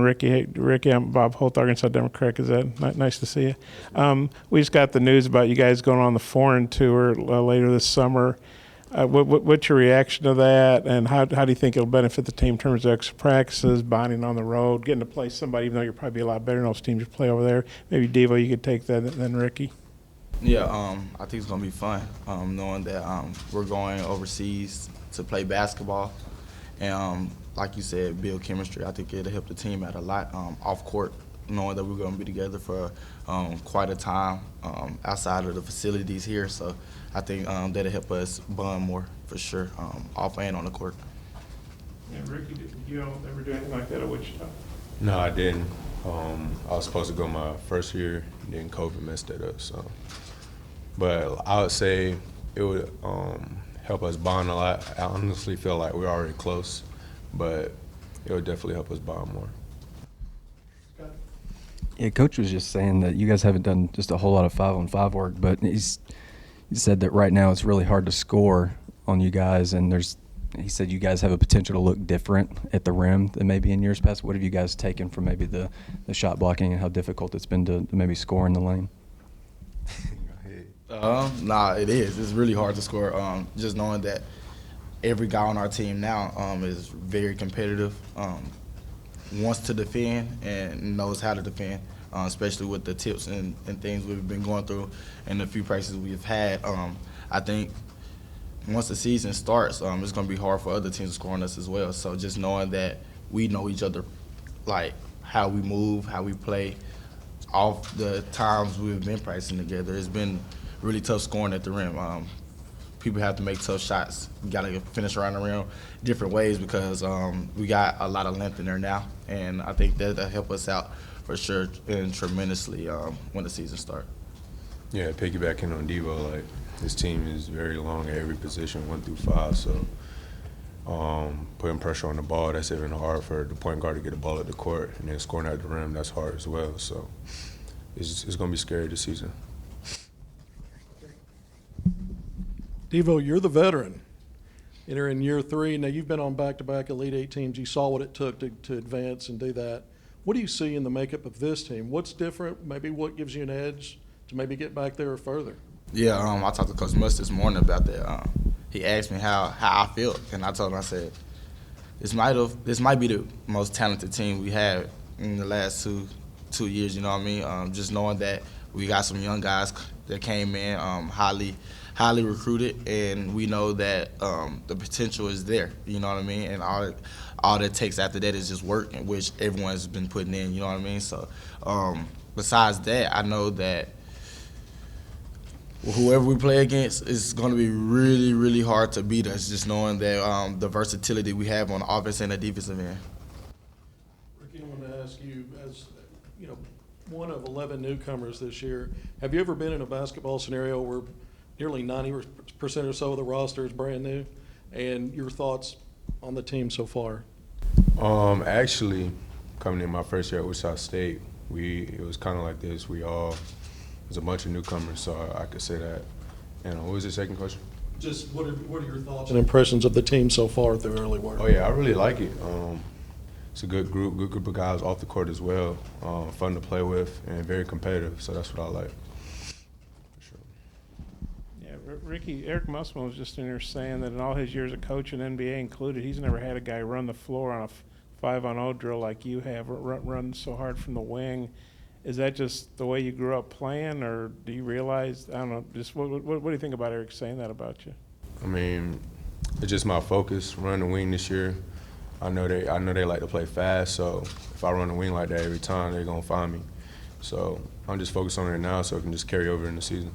Ricky. Hey, Ricky, I'm Bob Holt, Arkansas Democrat. Is that nice to see you? We just got the news about you guys going on the foreign tour later this summer. What's your reaction to that, and how do you think it'll benefit the team in terms of extra practices, bonding on the road, getting to play somebody, even though you're probably a lot better than those teams you play over there? Maybe, Devo, you could take that than Ricky. Yeah, I think it's going to be fun knowing that we're going overseas to play basketball. And like you said, build chemistry. I think it'll help the team out a lot off court, knowing that we're going to be together for quite a time outside of the facilities here. So I think that'll help us bond more for sure, off and on the court. Yeah, Ricky, did you ever do anything like that at Wichita? No, I didn't. I was supposed to go my first year, then COVID messed it up. So, but I would say it would help us bond a lot. I honestly feel like we're already close, but it would definitely help us bond more. Yeah, Coach was just saying that you guys haven't done just a whole lot of 5-on-5 work, but he said that right now it's really hard to score on you guys, and he said you guys have a potential to look different at the rim than maybe in years past. What have you guys taken from maybe the shot blocking and how difficult it's been to maybe score in the lane? It is. It's really hard to score. Just knowing that every guy on our team now is very competitive, wants to defend and knows how to defend, especially with the tips and things we've been going through and the few practices we've had. I think once the season starts, it's going to be hard for other teams to score on us as well. So just knowing that we know each other, like how we move, how we play, off the times we've been practicing together, it's been really tough scoring at the rim. People have to make tough shots. We got to finish around the rim different ways because we got a lot of length in there now, and I think that'll help us out for sure and tremendously when the season starts. Yeah, piggybacking on Devo, like this team is very long at every position, 1 through 5. So putting pressure on the ball, that's even hard for the point guard to get the ball at the court, and then scoring at the rim, that's hard as well. So it's going to be scary this season. Devo, you're the veteran. You're in year 3. Now, you've been on back-to-back Elite 8 teams. You saw what it took to advance and do that. What do you see in the makeup of this team? What's different? Maybe what gives you an edge to maybe get back there or further? Yeah, I talked to Coach Musk this morning about that. He asked me how I felt, and I told him, I said, this might be the most talented team we have in the last two years, you know what I mean? Just knowing that we got some young guys that came in highly recruited, and we know that the potential is there, you know what I mean? And all that takes after that is just work, which everyone's been putting in, you know what I mean? So besides that, I know that whoever we play against is going to be really, really hard to beat us, just knowing that the versatility we have on the offense and the defensive end. Ricky, I want to ask you, as you know, one of 11 newcomers this year, have you ever been in a basketball scenario where nearly 90% or so of the roster is brand new, and your thoughts on the team so far? Actually, coming in my first year at Wichita State, it was kind of like this. There's a bunch of newcomers, so I could say that. And what was the second question? Just what are your thoughts and impressions of the team so far through early work? Oh, yeah, I really like it. It's a good group of guys off the court as well, fun to play with, and very competitive, so that's what I like. For sure. Yeah, Ricky, Eric Musselman was just in there saying that in all his years of coaching, NBA included, he's never had a guy run the floor on a 5-on-0 drill like you have, run so hard from the wing. Is that just the way you grew up playing, or do you realize, I don't know, just what do you think about Eric saying that about you? I mean, it's just my focus, run the wing this year. I know they like to play fast, so if I run the wing like that every time, they're going to find me. So I'm just focused on it now so it can just carry over in the season.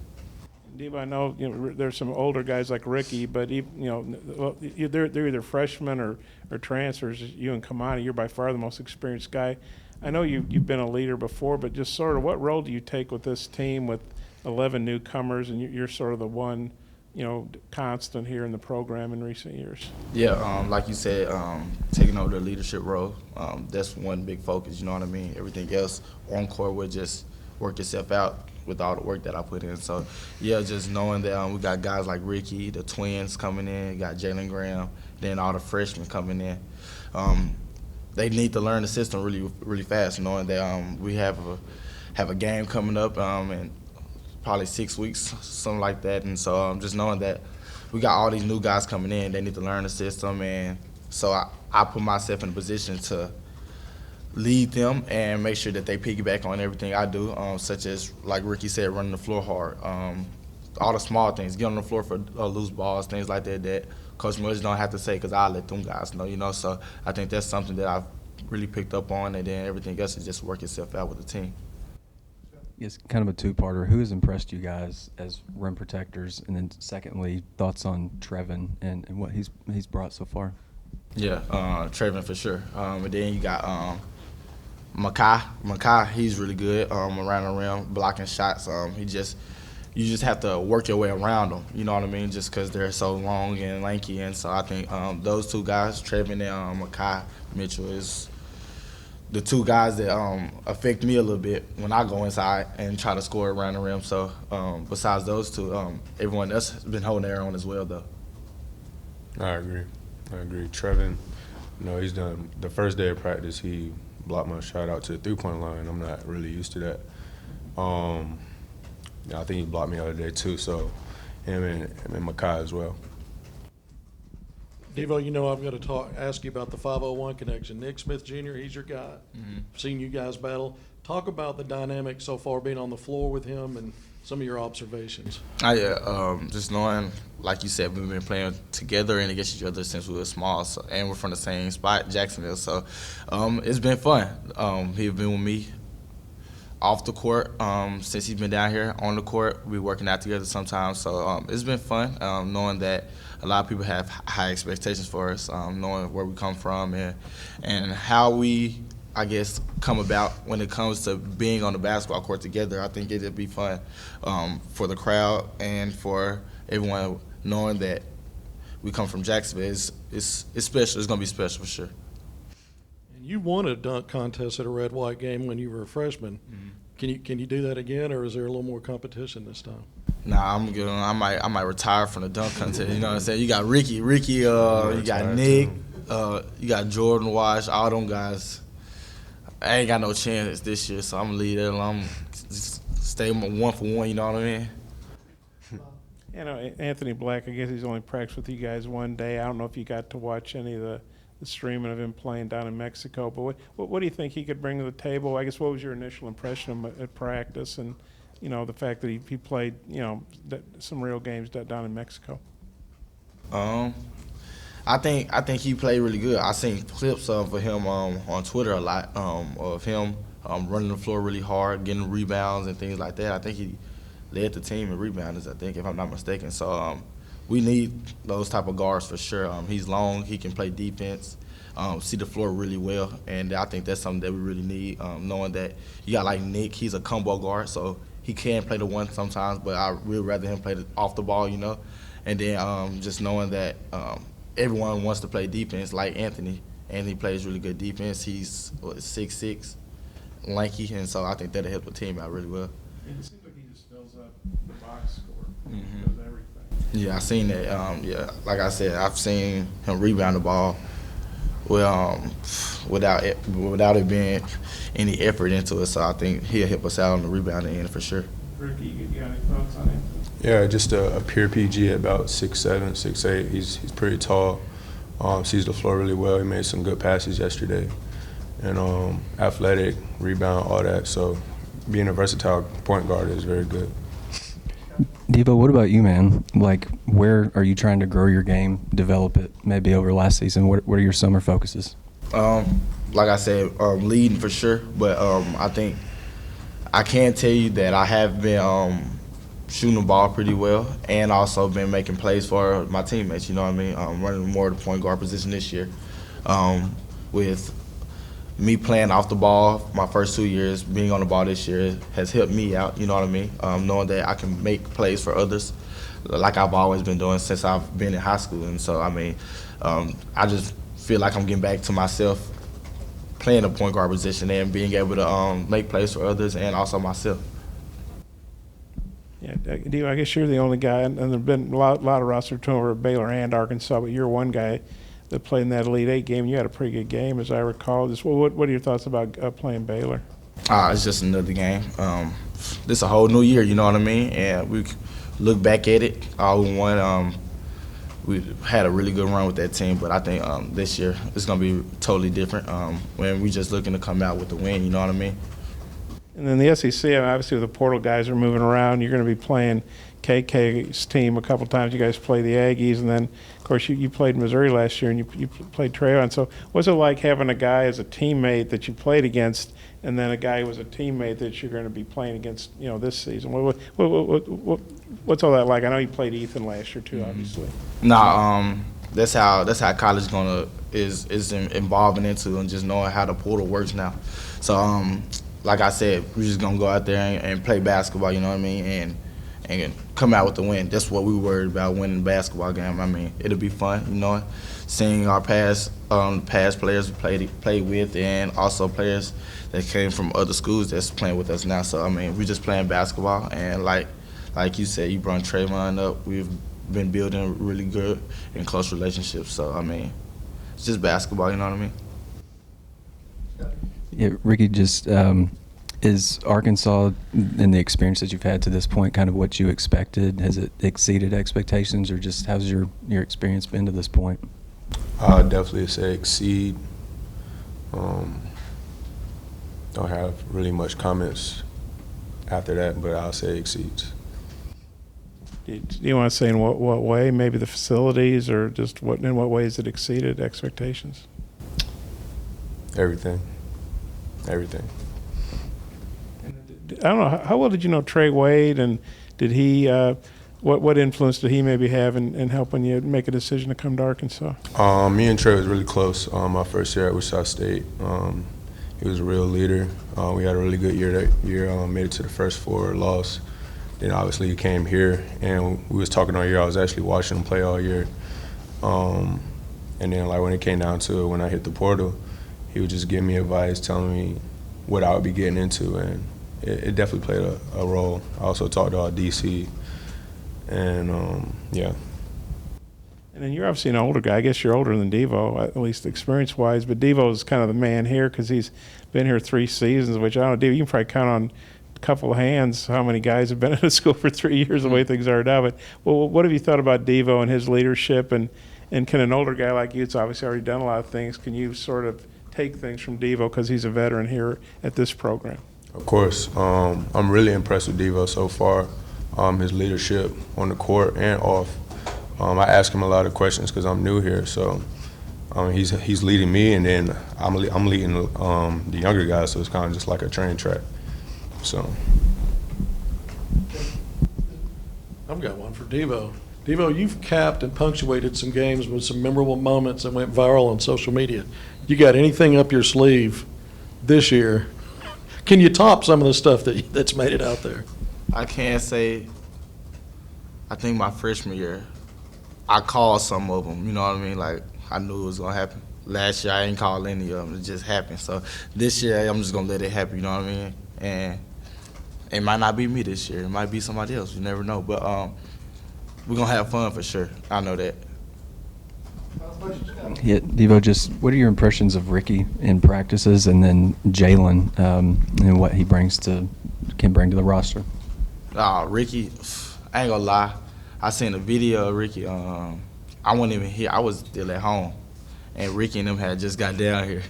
Dave, I know, there's some older guys like Ricky, but they're either freshmen or transfers. You and Kamani, you're by far the most experienced guy. I know you've been a leader before, but just sort of what role do you take with this team with 11 newcomers, and you're sort of the one, constant here in the program in recent years? Yeah, like you said, taking over the leadership role, that's one big focus, you know what I mean? Everything else on court will just work itself out with all the work that I put in. So, yeah, just knowing that we got guys like Ricky, the twins coming in, got Jalen Graham, then all the freshmen coming in. they need to learn the system really fast, knowing that we have a game coming up in probably 6 weeks, something like that. And so just knowing that we got all these new guys coming in, they need to learn the system. And so I put myself in a position to lead them and make sure that they piggyback on everything I do, such as, like Ricky said, running the floor hard. All the small things, get on the floor for loose balls, things like that Coach Mills don't have to say because I let them guys know, So I think that's something that I've really picked up on, and then everything else is just work itself out with the team. It's kind of a two-parter. Who has impressed you guys as rim protectors? And then secondly, thoughts on Trevin and what he's brought so far? Yeah, Trevin for sure. And then you got Makai, he's really good around the rim, blocking shots. You just have to work your way around them, you know what I mean, just because they're so long and lanky. And so I think those two guys, Trevin and Makai Mitchell, is the two guys that affect me a little bit when I go inside and try to score around the rim. So besides those two, everyone else has been holding their own as well, though. I agree. Trevin, he's done the first day of practice. He blocked my shot out to the three-point line. I'm not really used to that. I think he blocked me the other day too. So him and Makai as well. Devo, I've got to ask you about the 501 connection. Nick Smith Jr., he's your guy. Mm-hmm. Seen you guys battle. Talk about the dynamic so far being on the floor with him and some of your observations. Just knowing, like you said, we've been playing together and against each other since we were small, and we're from the same spot, Jacksonville. So it's been fun. He's been with me off the court since he's been down here. On the court, we're working out together sometimes. So it's been fun knowing that a lot of people have high expectations for us, knowing where we come from and how we, I guess, come about when it comes to being on the basketball court together. I think it'd be fun for the crowd and for everyone knowing that we come from Jacksonville. It's special. It's going to be special for sure. And you won a dunk contest at a red-white game when you were a freshman. Mm-hmm. Can you do that again, or is there a little more competition this time? Nah, I'm good. I might retire from the dunk contest. You know what I'm saying? You got Ricky, you got Nick, you got Jordan Wash, all them guys. I ain't got no chance this year, so I'm gonna leave that alone. Just stay 1 for 1. You know what I mean? Anthony Black, I guess he's only practiced with you guys one day. I don't know if you got to watch any of the streaming of him playing down in Mexico, but what do you think he could bring to the table? I guess what was your initial impression of him at practice and, the fact that he played, some real games down in Mexico? I think he played really good. I seen clips of him on Twitter a lot of him running the floor really hard, getting rebounds and things like that. I think he led the team in rebounders, I think, if I'm not mistaken. So we need those type of guards for sure. He's long. He can play defense, see the floor really well, and I think that's something that we really need, knowing that you got like Nick. He's a combo guard, so he can play the one sometimes, but I would rather him play off the ball, And then just knowing that everyone wants to play defense like Anthony. Anthony plays really good defense. He's 6'6", lanky, and so I think that'll help the team out really well. It seems like he just fills up the box score. He does everything. Yeah, I seen that. Like I said, I've seen him rebound the ball without it being any effort into it. So I think he'll help us out on the rebounding end for sure. Ricky, you got any thoughts on him? Yeah, just a pure PG at about 6'7", 6'8". He's pretty tall. Sees the floor really well. He made some good passes yesterday. And athletic, rebound, all that. So being a versatile point guard is very good. Devo, what about you, man? Like, where are you trying to grow your game, develop it, maybe over last season? What are your summer focuses? Like I said, leading for sure. But I think I can tell you that I have been shooting the ball pretty well and also been making plays for my teammates, you know what I mean? Running more of the point guard position this year. With me playing off the ball my first 2 years, being on the ball this year has helped me out, you know what I mean? Knowing that I can make plays for others like I've always been doing since I've been in high school. And so, I just feel like I'm getting back to myself playing the point guard position and being able to make plays for others and also myself. Yeah, Devo, I guess you're the only guy, and there've been a lot of roster turnover at Baylor and Arkansas, but you're one guy that played in that Elite Eight game. You had a pretty good game, as I recall. Just what are your thoughts about playing Baylor? It's just another game. This is a whole new year, you know what I mean? And we look back at it, all we won. We had a really good run with that team, but I think this year it's going to be totally different when we just looking to come out with the win, you know what I mean? And then the SEC, I mean, obviously the portal guys are moving around. You're going to be playing KK's team a couple times. You guys play the Aggies, and then, of course, you played Missouri last year, and you played Trayvon. So what's it like having a guy as a teammate that you played against, and then a guy who was a teammate that you're going to be playing against, this season? What's all that like? I know you played Ethan last year too, obviously. Nah, that's how college is involving into, and just knowing how the portal works now. So like I said, we're just gonna go out there and play basketball, you know what I mean, and come out with the win. That's what we worried about, winning the basketball game. I mean, it'll be fun, seeing our past players we played with, and also players that came from other schools that's playing with us now. So I mean, we're just playing basketball, and like you said, you brought Trayvon up. We've been building really good and close relationships. So I mean, it's just basketball, you know what I mean? Yeah, Ricky, just is Arkansas, in the experience that you've had to this point, kind of what you expected? Has it exceeded expectations, or just how's your experience been to this point? I would definitely say exceed. Don't have really much comments after that, but I'll say exceeds. Do you want to say in what way? Maybe the facilities, or just in what ways it exceeded expectations? Everything. I don't know. How well did you know Trey Wade, and did he? What influence did he maybe have in helping you make a decision to come to Arkansas? Me and Trey was really close. My first year at Wichita State, he was a real leader. We had a really good year that year. Made it to the first four, lost. Then obviously he came here, and we was talking all year. I was actually watching him play all year. And then when it came down to it, when I hit the portal, he would just give me advice, telling me what I would be getting into, and it definitely played a role. I also talked to our DC, and yeah. And then you're obviously an older guy. I guess you're older than Devo, at least experience-wise. But Devo's kind of the man here because he's been here 3 seasons, which I don't know, Devo, you can probably count on a couple of hands how many guys have been at a school for 3 years the way things are now. But what have you thought about Devo and his leadership? And can an older guy like you, it's obviously already done a lot of things, can you sort of take things from Devo because he's a veteran here at this program? Of course. I'm really impressed with Devo so far, his leadership on the court and off. I ask him a lot of questions because I'm new here, so he's leading me, and then I'm leading the younger guys, so it's kind of just like a train track. So I've got one for Devo. Devo, you've capped and punctuated some games with some memorable moments that went viral on social media. You got anything up your sleeve this year? Can you top some of the stuff that's made it out there? I can say, I think my freshman year, I called some of them, you know what I mean? Like, I knew it was going to happen. Last year, I ain't called any of them. It just happened. So this year, I'm just going to let it happen, you know what I mean? And it might not be me this year. It might be somebody else. You never know. But we're going to have fun for sure. I know that. Yeah, Devo, just what are your impressions of Ricky in practices, and then Jalen and what he can bring to the roster? Ricky, I ain't gonna lie. I seen a video of Ricky. I wasn't even here. I was still at home, and Ricky and them had just got down here.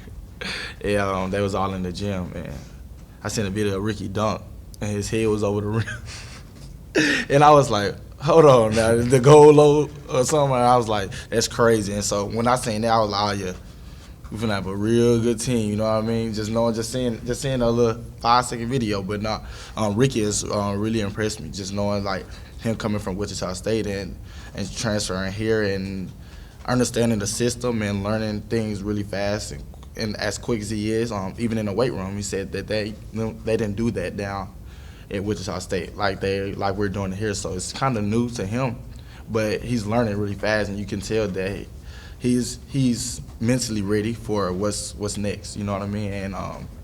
And they was all in the gym, and I seen a video of Ricky dunk, and his head was over the rim. And I was like, hold on now, the goal low or something. And I was like, that's crazy. And so when I seen that, I was like, oh yeah, we're gonna have a real good team. You know what I mean? Just seeing a little 5-second video. But no, Ricky has really impressed me. Just knowing like him coming from Wichita State and transferring here and understanding the system and learning things really fast and as quick as he is. Even in the weight room, he said that they didn't do that down at Wichita State like we're doing it here. So it's kind of new to him, but he's learning really fast, and you can tell that he's mentally ready for what's next. You know what I mean? And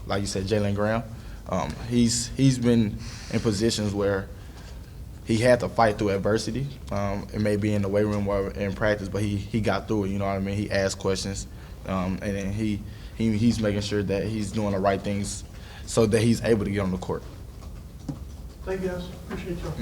like you said, Jalen Graham, he's been in positions where he had to fight through adversity. It may be in the weight room or in practice, but he got through it. You know what I mean? He asked questions, and then he's making sure that he's doing the right things so that he's able to get on the court. Thank you, guys. Appreciate y'all.